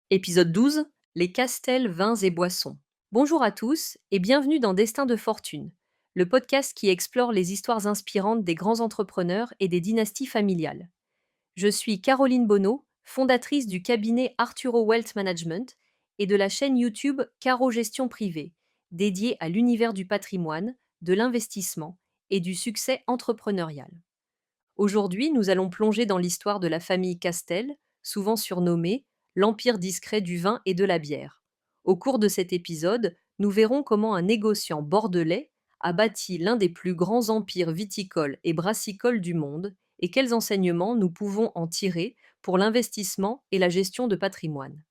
Épisode 12. Les Castels, vins et boissons. Bonjour à tous et bienvenue dans Destin de fortune, le podcast qui explore les histoires inspirantes des grands entrepreneurs et des dynasties familiales. Je suis Caroline Bonneau, fondatrice du cabinet Arturo Wealth Management et de la chaîne YouTube Caro Gestion Privée, dédiée à l'univers du patrimoine, de l'investissement et du succès entrepreneurial. Aujourd'hui, nous allons plonger dans l'histoire de la famille Castel, souvent surnommée l'empire discret du vin et de la bière. Au cours de cet épisode, nous verrons comment un négociant bordelais a bâti l'un des plus grands empires viticoles et brassicoles du monde et quels enseignements nous pouvons en tirer pour l'investissement et la gestion de patrimoine.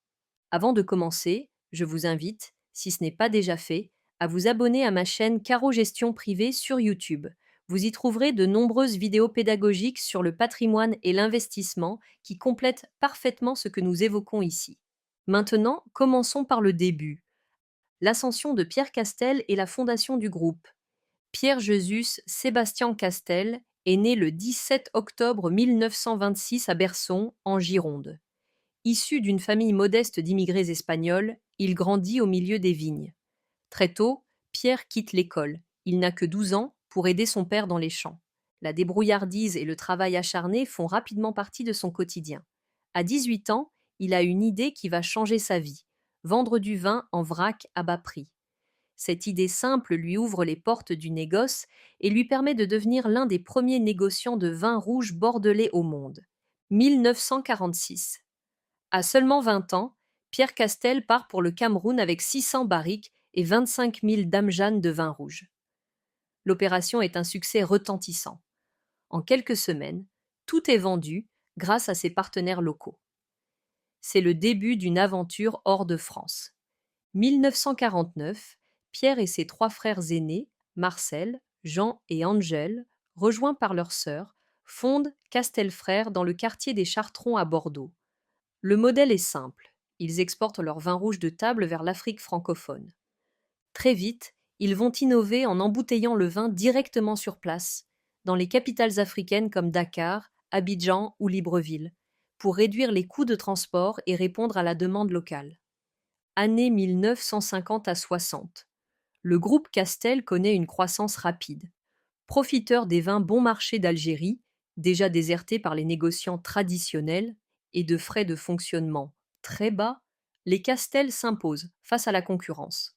Avant de commencer, je vous invite, si ce n'est pas déjà fait, à vous abonner à ma chaîne Caro Gestion Privée sur YouTube. Vous y trouverez de nombreuses vidéos pédagogiques sur le patrimoine et l'investissement qui complètent parfaitement ce que nous évoquons ici. Maintenant, commençons par le début. L'ascension de Pierre Castel et la fondation du groupe. Pierre Jesus Sébastien Castel est né le 17 octobre 1926 à Berson, en Gironde. Issu d'une famille modeste d'immigrés espagnols, il grandit au milieu des vignes. Très tôt, Pierre quitte l'école. Il n'a que 12 ans pour aider son père dans les champs. La débrouillardise et le travail acharné font rapidement partie de son quotidien. À 18 ans, il a une idée qui va changer sa vie: vendre du vin en vrac à bas prix. Cette idée simple lui ouvre les portes du négoce et lui permet de devenir l'un des premiers négociants de vin rouge bordelais au monde. 1946. À seulement 20 ans, Pierre Castel part pour le Cameroun avec 600 barriques et 25 000 dames-jeannes de vin rouge. L'opération est un succès retentissant. En quelques semaines, tout est vendu grâce à ses partenaires locaux. C'est le début d'une aventure hors de France. 1949, Pierre et ses trois frères aînés, Marcel, Jean et Angèle, rejoints par leur sœur, fondent Castel Frères dans le quartier des Chartrons à Bordeaux. Le modèle est simple. Ils exportent leur vin rouge de table vers l'Afrique francophone. Très vite, ils vont innover en embouteillant le vin directement sur place, dans les capitales africaines comme Dakar, Abidjan ou Libreville, pour réduire les coûts de transport et répondre à la demande locale. Année 1950 à 60. Le groupe Castel connaît une croissance rapide. Profiteur des vins bon marché d'Algérie, déjà désertés par les négociants traditionnels, et de frais de fonctionnement très bas, les Castel s'imposent face à la concurrence.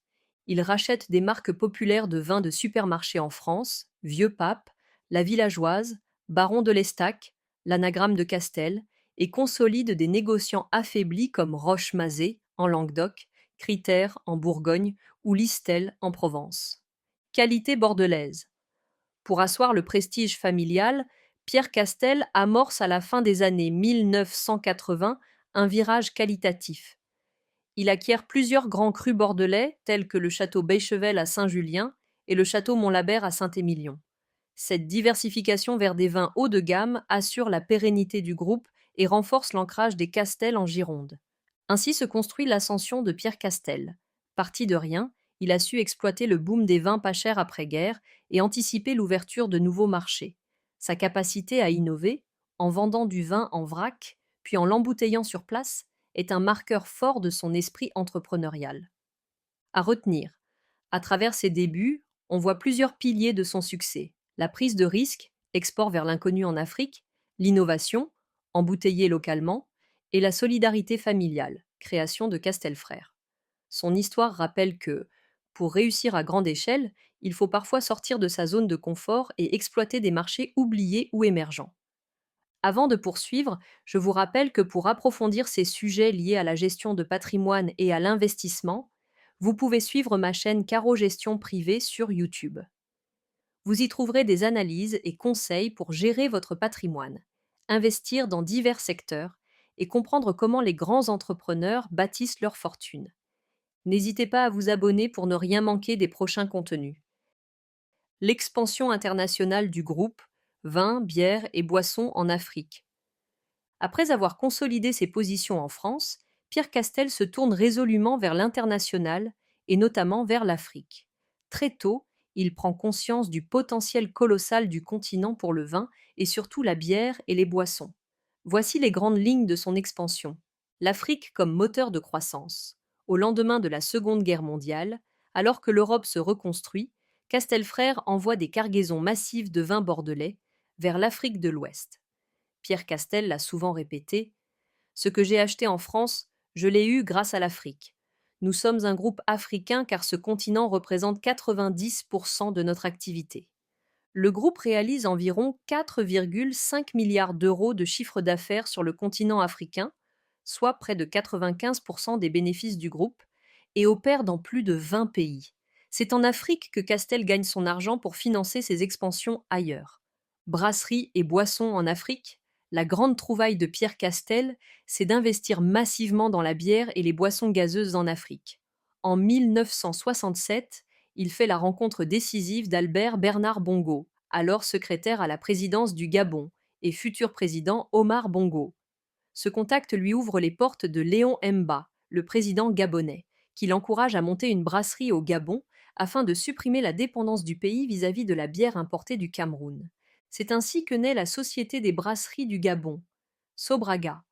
Ils rachètent des marques populaires de vins de supermarché en France, Vieux Pape, La Villageoise, Baron de l'Estac, l'Anagramme de Castel, et consolident des négociants affaiblis comme Roche-Mazet en Languedoc, Critère en Bourgogne ou Listel en Provence. Qualité bordelaise. Pour asseoir le prestige familial, Pierre Castel amorce à la fin des années 1980 un virage qualitatif. Il acquiert plusieurs grands crus bordelais, tels que le château Bechevel à Saint-Julien et le château Montlabert à Saint-Émilion. Cette diversification vers des vins haut de gamme assure la pérennité du groupe et renforce l'ancrage des Castel en Gironde. Ainsi se construit l'ascension de Pierre Castel. Parti de rien, il a su exploiter le boom des vins pas chers après-guerre et anticiper l'ouverture de nouveaux marchés. Sa capacité à innover, en vendant du vin en vrac, puis en l'embouteillant sur place, est un marqueur fort de son esprit entrepreneurial. À retenir, à travers ses débuts, on voit plusieurs piliers de son succès: la prise de risque, export vers l'inconnu en Afrique, l'innovation, embouteiller localement, et la solidarité familiale, création de Castelfrères. Son histoire rappelle que, pour réussir à grande échelle, il faut parfois sortir de sa zone de confort et exploiter des marchés oubliés ou émergents. Avant de poursuivre, je vous rappelle que pour approfondir ces sujets liés à la gestion de patrimoine et à l'investissement, vous pouvez suivre ma chaîne Caro Gestion Privée sur YouTube. Vous y trouverez des analyses et conseils pour gérer votre patrimoine, investir dans divers secteurs et comprendre comment les grands entrepreneurs bâtissent leur fortune. N'hésitez pas à vous abonner pour ne rien manquer des prochains contenus. L'expansion internationale du groupe, vin, bière et boissons en Afrique. Après avoir consolidé ses positions en France, Pierre Castel se tourne résolument vers l'international et notamment vers l'Afrique. Très tôt, il prend conscience du potentiel colossal du continent pour le vin et surtout la bière et les boissons. Voici les grandes lignes de son expansion. L'Afrique comme moteur de croissance. Au lendemain de la Seconde Guerre mondiale, alors que l'Europe se reconstruit, Castelfrère envoie des cargaisons massives de vin bordelais vers l'Afrique de l'Ouest. Pierre Castel l'a souvent répété: ce que j'ai acheté en France, je l'ai eu grâce à l'Afrique. Nous sommes un groupe africain car ce continent représente 90% de notre activité. Le groupe réalise environ 4,5 milliards d'euros de chiffre d'affaires sur le continent africain, soit près de 95% des bénéfices du groupe, et opère dans plus de 20 pays. C'est en Afrique que Castel gagne son argent pour financer ses expansions ailleurs. Brasserie et boissons en Afrique, la grande trouvaille de Pierre Castel, c'est d'investir massivement dans la bière et les boissons gazeuses en Afrique. En 1967, il fait la rencontre décisive d'Albert Bernard Bongo, alors secrétaire à la présidence du Gabon, et futur président Omar Bongo. Ce contact lui ouvre les portes de Léon Mba, le président gabonais, qui l'encourage à monter une brasserie au Gabon afin de supprimer la dépendance du pays vis-à-vis de la bière importée du Cameroun. C'est ainsi que naît la Société des brasseries du Gabon, Sobraga,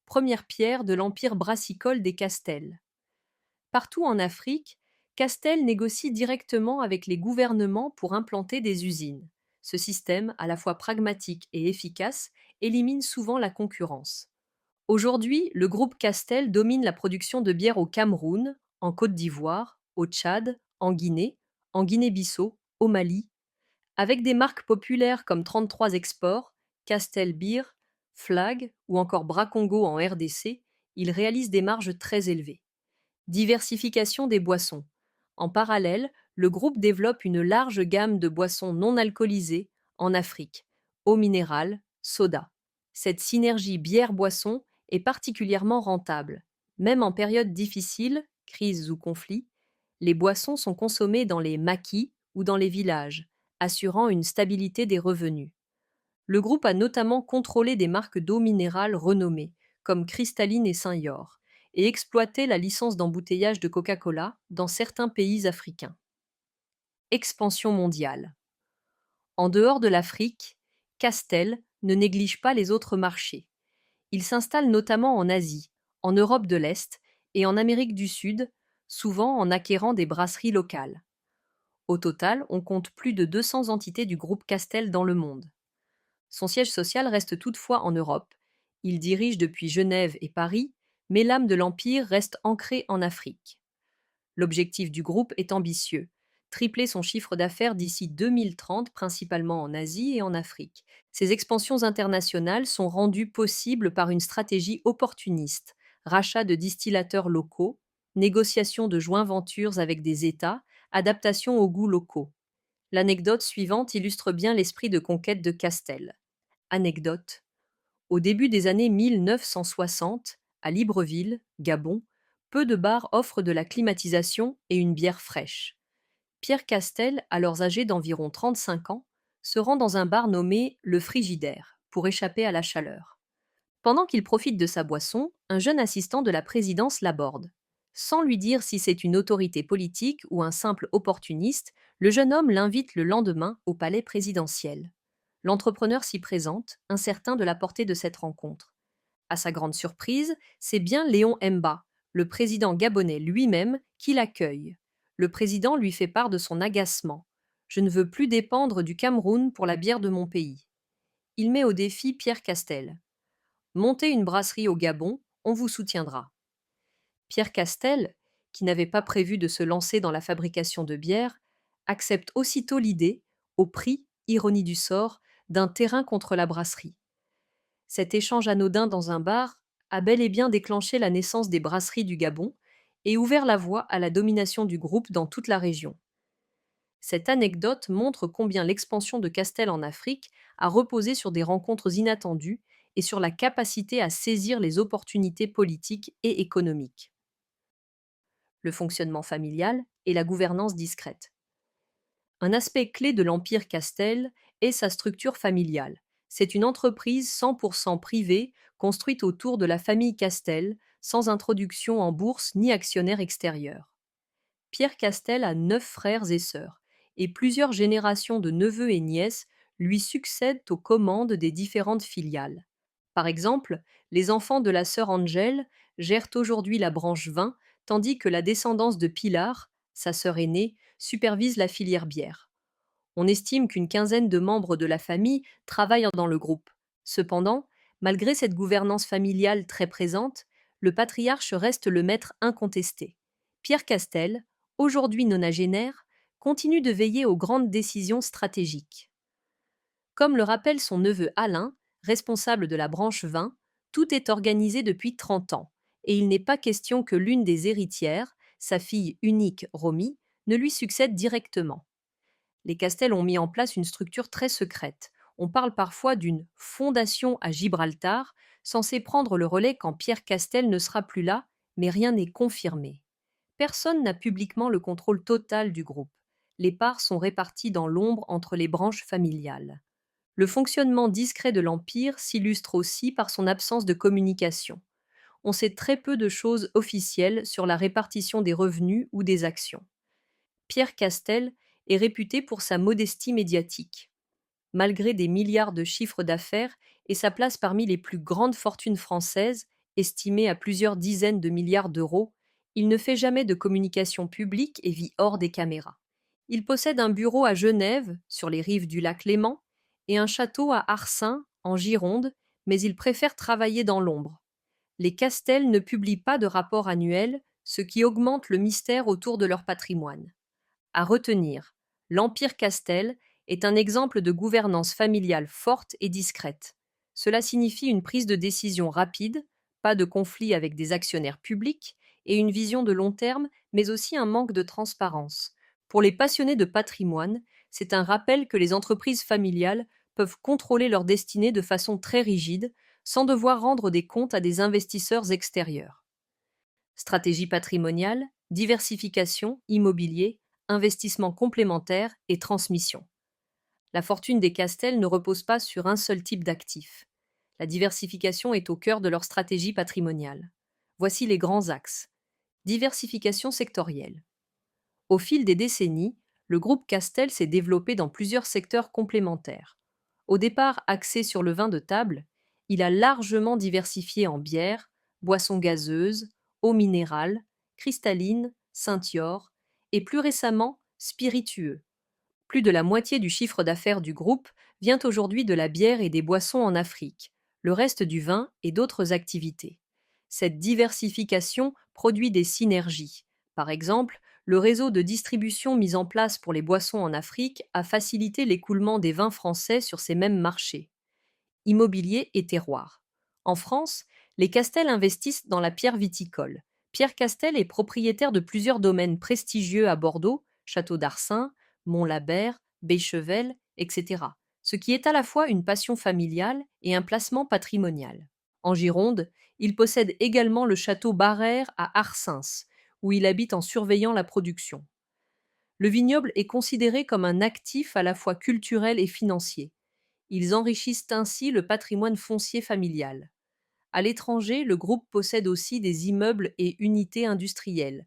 première pierre de l'empire brassicole des Castel. Partout en Afrique, Castel négocie directement avec les gouvernements pour implanter des usines. Ce système, à la fois pragmatique et efficace, élimine souvent la concurrence. Aujourd'hui, le groupe Castel domine la production de bière au Cameroun, en Côte d'Ivoire, au Tchad, en Guinée-Bissau, au Mali, avec des marques populaires comme 33 Export, Castel Beer, Flag ou encore Bracongo en RDC, il réalise des marges très élevées. Diversification des boissons. En parallèle, le groupe développe une large gamme de boissons non alcoolisées en Afrique, eau minérale, soda. Cette synergie bière-boisson est particulièrement rentable. Même en période difficile, crise ou conflit, les boissons sont consommées dans les maquis ou dans les villages, assurant une stabilité des revenus. Le groupe a notamment contrôlé des marques d'eau minérale renommées, comme Cristalline et Saint-Yor, et exploité la licence d'embouteillage de Coca-Cola dans certains pays africains. Expansion mondiale. En dehors de l'Afrique, Castel ne néglige pas les autres marchés. Il s'installe notamment en Asie, en Europe de l'Est et en Amérique du Sud, souvent en acquérant des brasseries locales. Au total, on compte plus de 200 entités du groupe Castel dans le monde. Son siège social reste toutefois en Europe. Il dirige depuis Genève et Paris, mais l'âme de l'Empire reste ancrée en Afrique. L'objectif du groupe est ambitieux: tripler son chiffre d'affaires d'ici 2030, principalement en Asie et en Afrique. Ces expansions internationales sont rendues possibles par une stratégie opportuniste: rachat de distillateurs locaux, négociation de joint ventures avec des États, adaptation aux goûts locaux. L'anecdote suivante illustre bien l'esprit de conquête de Castel. Anecdote: au début des années 1960, à Libreville, Gabon, peu de bars offrent de la climatisation et une bière fraîche. Pierre Castel, alors âgé d'environ 35 ans, se rend dans un bar nommé Le Frigidaire pour échapper à la chaleur. Pendant qu'il profite de sa boisson, un jeune assistant de la présidence l'aborde. Sans lui dire si c'est une autorité politique ou un simple opportuniste, le jeune homme l'invite le lendemain au palais présidentiel. L'entrepreneur s'y présente, incertain de la portée de cette rencontre. À sa grande surprise, c'est bien Léon Mba, le président gabonais lui-même, qui l'accueille. Le président lui fait part de son agacement. Je ne veux plus dépendre du Cameroun pour la bière de mon pays. Il met au défi Pierre Castel. Montez une brasserie au Gabon, on vous soutiendra. Pierre Castel, qui n'avait pas prévu de se lancer dans la fabrication de bière, accepte aussitôt l'idée, au prix, ironie du sort, d'un terrain contre la brasserie. Cet échange anodin dans un bar a bel et bien déclenché la naissance des brasseries du Gabon et ouvert la voie à la domination du groupe dans toute la région. Cette anecdote montre combien l'expansion de Castel en Afrique a reposé sur des rencontres inattendues et sur la capacité à saisir les opportunités politiques et économiques. Le fonctionnement familial et la gouvernance discrète. Un aspect clé de l'empire Castel est sa structure familiale. C'est une entreprise 100% privée construite autour de la famille Castel, sans introduction en bourse ni actionnaire extérieur. Pierre Castel a 9 frères et sœurs, et plusieurs générations de neveux et nièces lui succèdent aux commandes des différentes filiales. Par exemple, les enfants de la sœur Angèle gèrent aujourd'hui la branche vin, tandis que la descendance de Pilar, sa sœur aînée, supervise la filière bière. On estime qu'une quinzaine de membres de la famille travaillent dans le groupe. Cependant, malgré cette gouvernance familiale très présente, le patriarche reste le maître incontesté. Pierre Castel, aujourd'hui nonagénaire, continue de veiller aux grandes décisions stratégiques. Comme le rappelle son neveu Alain, responsable de la branche vin, tout est organisé depuis 30 ans, et il n'est pas question que l'une des héritières, sa fille unique Romy, ne lui succède directement. Les Castel ont mis en place une structure très secrète. On parle parfois d'une fondation à Gibraltar, censée prendre le relais quand Pierre Castel ne sera plus là, mais rien n'est confirmé. Personne n'a publiquement le contrôle total du groupe. Les parts sont réparties dans l'ombre entre les branches familiales. Le fonctionnement discret de l'Empire s'illustre aussi par son absence de communication. On sait très peu de choses officielles sur la répartition des revenus ou des actions. Pierre Castel est réputé pour sa modestie médiatique. Malgré des milliards de chiffres d'affaires et sa place parmi les plus grandes fortunes françaises, estimées à plusieurs dizaines de milliards d'euros, il ne fait jamais de communication publique et vit hors des caméras. Il possède un bureau à Genève, sur les rives du lac Léman, et un château à Arcin, en Gironde, mais il préfère travailler dans l'ombre. Les Castel ne publient pas de rapport annuel, ce qui augmente le mystère autour de leur patrimoine. À retenir, l'Empire Castel est un exemple de gouvernance familiale forte et discrète. Cela signifie une prise de décision rapide, pas de conflit avec des actionnaires publics, et une vision de long terme, mais aussi un manque de transparence. Pour les passionnés de patrimoine, c'est un rappel que les entreprises familiales peuvent contrôler leur destinée de façon très rigide, sans devoir rendre des comptes à des investisseurs extérieurs. Stratégie patrimoniale, diversification, immobilier, investissement complémentaire et transmission. La fortune des Castel ne repose pas sur un seul type d'actif. La diversification est au cœur de leur stratégie patrimoniale. Voici les grands axes. Diversification sectorielle. Au fil des décennies, le groupe Castel s'est développé dans plusieurs secteurs complémentaires. Au départ axé sur le vin de table, il a largement diversifié en bière, boissons gazeuses, eau minérale, cristalline, Saint-Yor, et plus récemment, spiritueux. Plus de la moitié du chiffre d'affaires du groupe vient aujourd'hui de la bière et des boissons en Afrique, le reste du vin et d'autres activités. Cette diversification produit des synergies. Par exemple, le réseau de distribution mis en place pour les boissons en Afrique a facilité l'écoulement des vins français sur ces mêmes marchés. Immobilier et terroir. En France, les Castel investissent dans la pierre viticole. Pierre Castel est propriétaire de plusieurs domaines prestigieux à Bordeaux, Château d'Arcin, Mont-Labert, Béchevel, etc., ce qui est à la fois une passion familiale et un placement patrimonial. En Gironde, il possède également le château Barrère à Arsens, où il habite en surveillant la production. Le vignoble est considéré comme un actif à la fois culturel et financier. Ils enrichissent ainsi le patrimoine foncier familial. À l'étranger, le groupe possède aussi des immeubles et unités industrielles,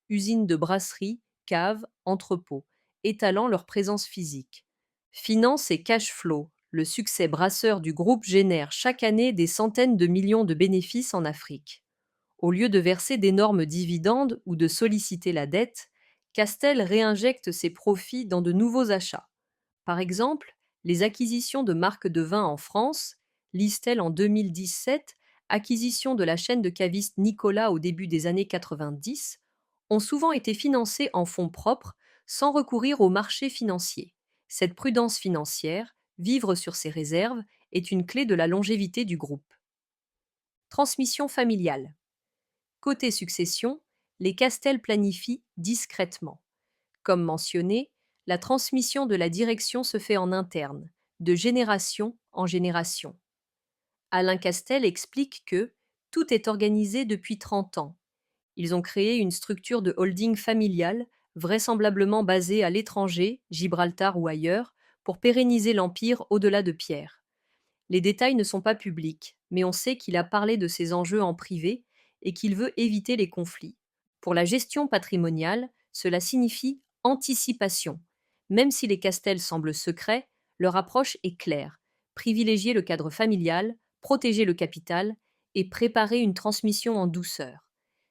usines de brasserie, caves, entrepôts, étalant leur présence physique. Finance et cash flow. Le succès brasseur du groupe génère chaque année des centaines de millions de bénéfices en Afrique. Au lieu de verser d'énormes dividendes ou de solliciter la dette, Castel réinjecte ses profits dans de nouveaux achats. Par exemple, les acquisitions de marques de vin en France, Listel en 2017, acquisition de la chaîne de cavistes Nicolas au début des années 90, ont souvent été financées en fonds propres sans recourir au marché financier. Cette prudence financière, vivre sur ses réserves, est une clé de la longévité du groupe. Transmission familiale. Côté succession, les Castel planifient discrètement. Comme mentionné, la transmission de la direction se fait en interne, de génération en génération. Alain Castel explique que tout est organisé depuis 30 ans. Ils ont créé une structure de holding familiale, vraisemblablement basée à l'étranger, Gibraltar ou ailleurs, pour pérenniser l'empire au-delà de Pierre. Les détails ne sont pas publics, mais on sait qu'il a parlé de ces enjeux en privé et qu'il veut éviter les conflits. Pour la gestion patrimoniale, cela signifie anticipation. Même si les Castel semblent secrets, leur approche est claire. Privilégier le cadre familial, protéger le capital et préparer une transmission en douceur.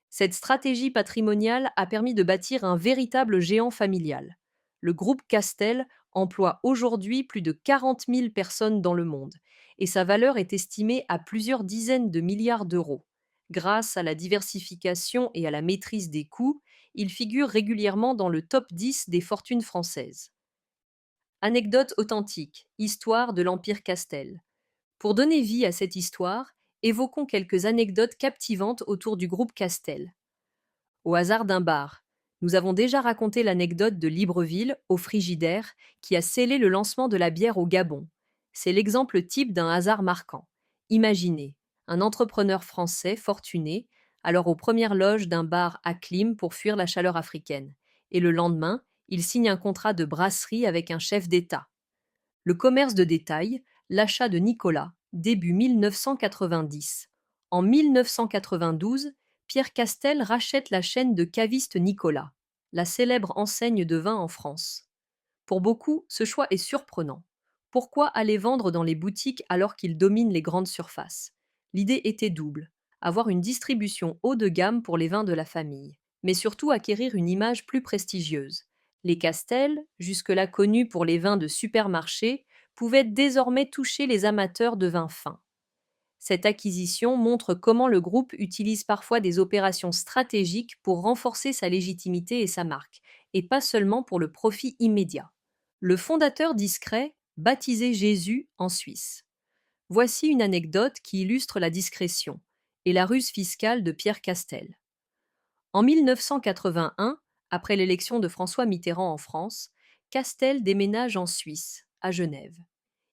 Cette stratégie patrimoniale a permis de bâtir un véritable géant familial. Le groupe Castel emploie aujourd'hui plus de 40 000 personnes dans le monde et sa valeur est estimée à plusieurs dizaines de milliards d'euros. Grâce à la diversification et à la maîtrise des coûts, il figure régulièrement dans le top 10 des fortunes françaises. Anecdote authentique, histoire de l'Empire Castel. Pour donner vie à cette histoire, évoquons quelques anecdotes captivantes autour du groupe Castel. Au hasard d'un bar, nous avons déjà raconté l'anecdote de Libreville, au Frigidaire, qui a scellé le lancement de la bière au Gabon. C'est l'exemple type d'un hasard marquant. Imaginez, un entrepreneur français fortuné, alors aux premières loges d'un bar à clim pour fuir la chaleur africaine. Et le lendemain, il signe un contrat de brasserie avec un chef d'État. Le commerce de détail, l'achat de Nicolas, début 1990. En 1992, Pierre Castel rachète la chaîne de cavistes Nicolas, la célèbre enseigne de vin en France. Pour beaucoup, ce choix est surprenant. Pourquoi aller vendre dans les boutiques alors qu'il domine les grandes surfaces? L'idée était double: avoir une distribution haut de gamme pour les vins de la famille, mais surtout acquérir une image plus prestigieuse. Les Castel, jusque-là connus pour les vins de supermarché, pouvaient désormais toucher les amateurs de vins fins. Cette acquisition montre comment le groupe utilise parfois des opérations stratégiques pour renforcer sa légitimité et sa marque, et pas seulement pour le profit immédiat. Le fondateur discret, baptisé Jésus en Suisse. Voici une anecdote qui illustre la discrétion et la ruse fiscale de Pierre Castel. En 1981, après l'élection de François Mitterrand en France, Castel déménage en Suisse, à Genève.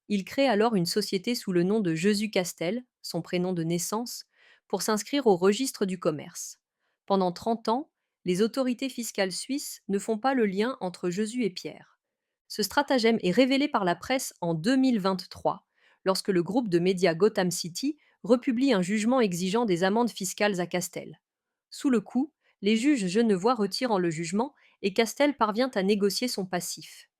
Il crée alors une société sous le nom de Jésus Castel, son prénom de naissance, pour s'inscrire au registre du commerce. Pendant 30 ans, les autorités fiscales suisses ne font pas le lien entre Jésus et Pierre. Ce stratagème est révélé par la presse en 2023, lorsque le groupe de médias Gotham City republie un jugement exigeant des amendes fiscales à Castel. Sous le coup, les juges genevois retirent le jugement et Castel parvient à négocier son passif.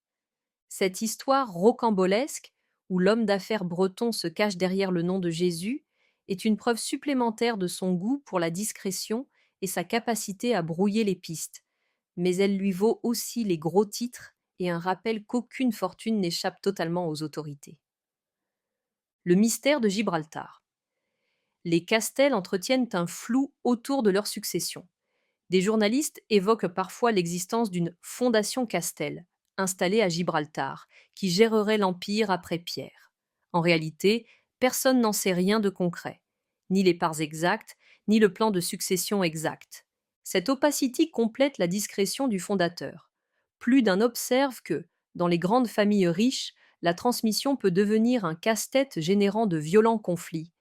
Cette histoire rocambolesque, où l'homme d'affaires breton se cache derrière le nom de Jésus, est une preuve supplémentaire de son goût pour la discrétion et sa capacité à brouiller les pistes. Mais elle lui vaut aussi les gros titres et un rappel qu'aucune fortune n'échappe totalement aux autorités. Le mystère de Gibraltar. Les Castel entretiennent un flou autour de leur succession. Des journalistes évoquent parfois l'existence d'une fondation Castel, installée à Gibraltar, qui gérerait l'Empire après Pierre. En réalité, personne n'en sait rien de concret, ni les parts exactes, ni le plan de succession exact. Cette opacité complète la discrétion du fondateur. Plus d'un observe que, dans les grandes familles riches, la transmission peut devenir un casse-tête générant de violents conflits.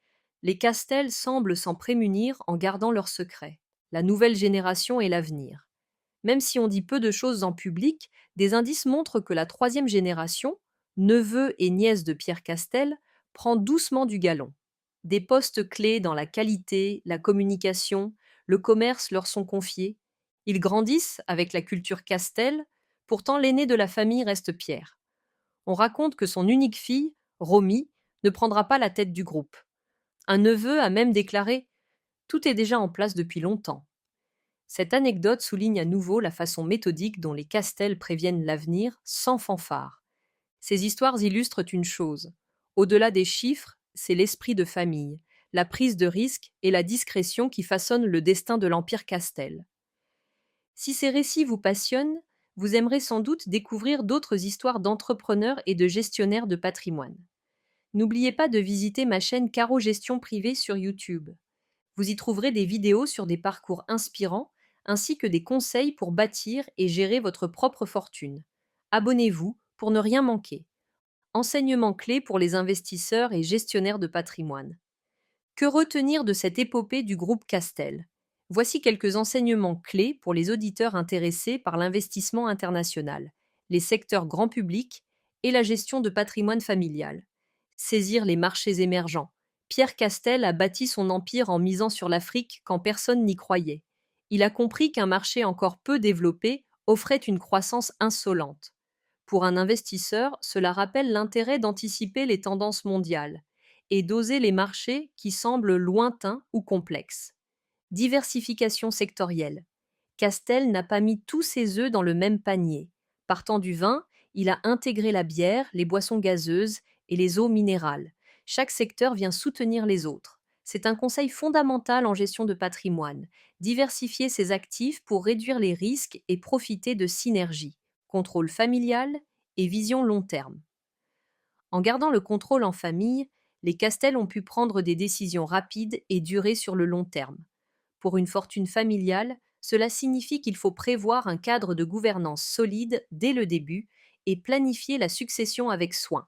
Les Castel semblent s'en prémunir en gardant leurs secrets. La nouvelle génération est l'avenir. Même si on dit peu de choses en public, des indices montrent que la troisième génération, neveu et nièce de Pierre Castel, prend doucement du galon. Des postes clés dans la qualité, la communication, le commerce leur sont confiés. Ils grandissent avec la culture Castel, pourtant l'aîné de la famille reste Pierre. On raconte que son unique fille, Romy, ne prendra pas la tête du groupe. Un neveu a même déclaré: tout est déjà en place depuis longtemps. Cette anecdote souligne à nouveau la façon méthodique dont les Castel préviennent l'avenir sans fanfare. Ces histoires illustrent une chose: au-delà des chiffres, c'est l'esprit de famille, la prise de risque et la discrétion qui façonnent le destin de l'Empire Castel. Si ces récits vous passionnent, vous aimerez sans doute découvrir d'autres histoires d'entrepreneurs et de gestionnaires de patrimoine. N'oubliez pas de visiter ma chaîne Caro Gestion Privée sur YouTube. Vous y trouverez des vidéos sur des parcours inspirants, ainsi que des conseils pour bâtir et gérer votre propre fortune. Abonnez-vous pour ne rien manquer. Enseignements clés pour les investisseurs et gestionnaires de patrimoine. Que retenir de cette épopée du groupe Castel? Voici quelques enseignements clés pour les auditeurs intéressés par l'investissement international, les secteurs grand public et la gestion de patrimoine familial. Saisir les marchés émergents. Pierre Castel a bâti son empire en misant sur l'Afrique quand personne n'y croyait. Il a compris qu'un marché encore peu développé offrait une croissance insolente. Pour un investisseur, cela rappelle l'intérêt d'anticiper les tendances mondiales. et d'oser les marchés qui semblent lointains ou complexes. Diversification sectorielle. Castel n'a pas mis tous ses œufs dans le même panier. Partant du vin, il a intégré la bière, les boissons gazeuses et les eaux minérales. Chaque secteur vient soutenir les autres. C'est un conseil fondamental en gestion de patrimoine. Diversifier ses actifs pour réduire les risques et profiter de synergies. Contrôle familial et vision long terme. En gardant le contrôle en famille, les Castel ont pu prendre des décisions rapides et durer sur le long terme. Pour une fortune familiale, cela signifie qu'il faut prévoir un cadre de gouvernance solide dès le début et planifier la succession avec soin.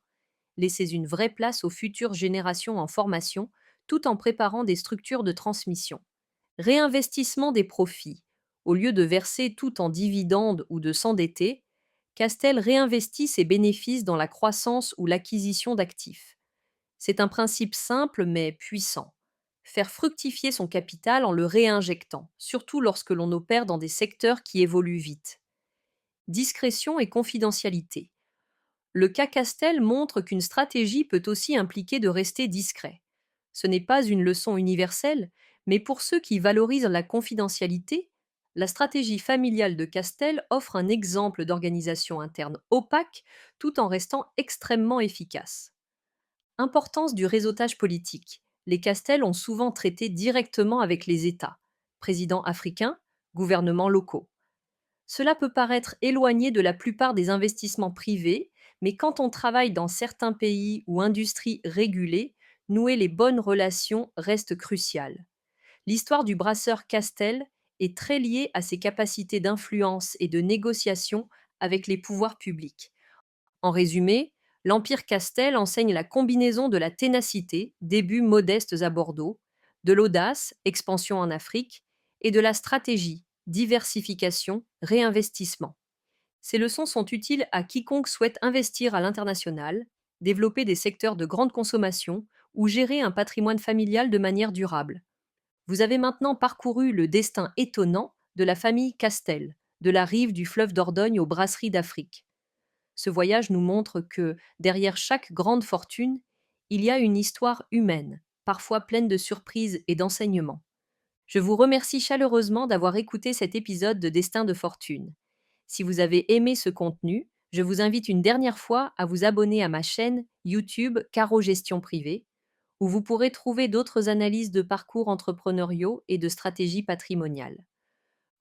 Laisser une vraie place aux futures générations en formation, tout en préparant des structures de transmission. Réinvestissement des profits. Au lieu de verser tout en dividendes ou de s'endetter, Castel réinvestit ses bénéfices dans la croissance ou l'acquisition d'actifs. C'est un principe simple mais puissant. Faire fructifier son capital en le réinjectant, surtout lorsque l'on opère dans des secteurs qui évoluent vite. Discrétion et confidentialité. Le cas Castel montre qu'une stratégie peut aussi impliquer de rester discret. Ce n'est pas une leçon universelle, mais pour ceux qui valorisent la confidentialité, la stratégie familiale de Castel offre un exemple d'organisation interne opaque tout en restant extrêmement efficace. Importance du réseautage politique. Les Castel ont souvent traité directement avec les États, présidents africains, gouvernements locaux. Cela peut paraître éloigné de la plupart des investissements privés, mais quand on travaille dans certains pays ou industries régulées, nouer les bonnes relations reste crucial. L'histoire du brasseur Castel est très liée à ses capacités d'influence et de négociation avec les pouvoirs publics. En résumé, l'Empire Castel enseigne la combinaison de la ténacité, débuts modestes à Bordeaux, de l'audace, expansion en Afrique, et de la stratégie, diversification, réinvestissement. Ces leçons sont utiles à quiconque souhaite investir à l'international, développer des secteurs de grande consommation ou gérer un patrimoine familial de manière durable. Vous avez maintenant parcouru le destin étonnant de la famille Castel, de la rive du fleuve Dordogne aux brasseries d'Afrique. Ce voyage nous montre que, derrière chaque grande fortune, il y a une histoire humaine, parfois pleine de surprises et d'enseignements. Je vous remercie chaleureusement d'avoir écouté cet épisode de Destin de fortune. Si vous avez aimé ce contenu, je vous invite une dernière fois à vous abonner à ma chaîne YouTube Caro Gestion Privée, où vous pourrez trouver d'autres analyses de parcours entrepreneuriaux et de stratégies patrimoniales.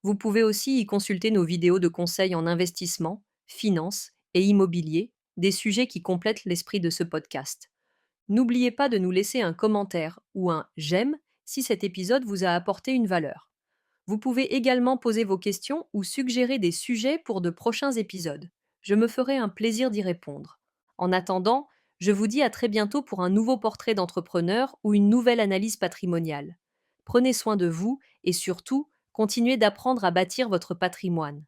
Vous pouvez aussi y consulter nos vidéos de conseils en investissement, finance et immobilier, des sujets qui complètent l'esprit de ce podcast. N'oubliez pas de nous laisser un commentaire ou un j'aime si cet épisode vous a apporté une valeur. Vous pouvez également poser vos questions ou suggérer des sujets pour de prochains épisodes. Je me ferai un plaisir d'y répondre. En attendant, je vous dis à très bientôt pour un nouveau portrait d'entrepreneur ou une nouvelle analyse patrimoniale. Prenez soin de vous et surtout, continuez d'apprendre à bâtir votre patrimoine.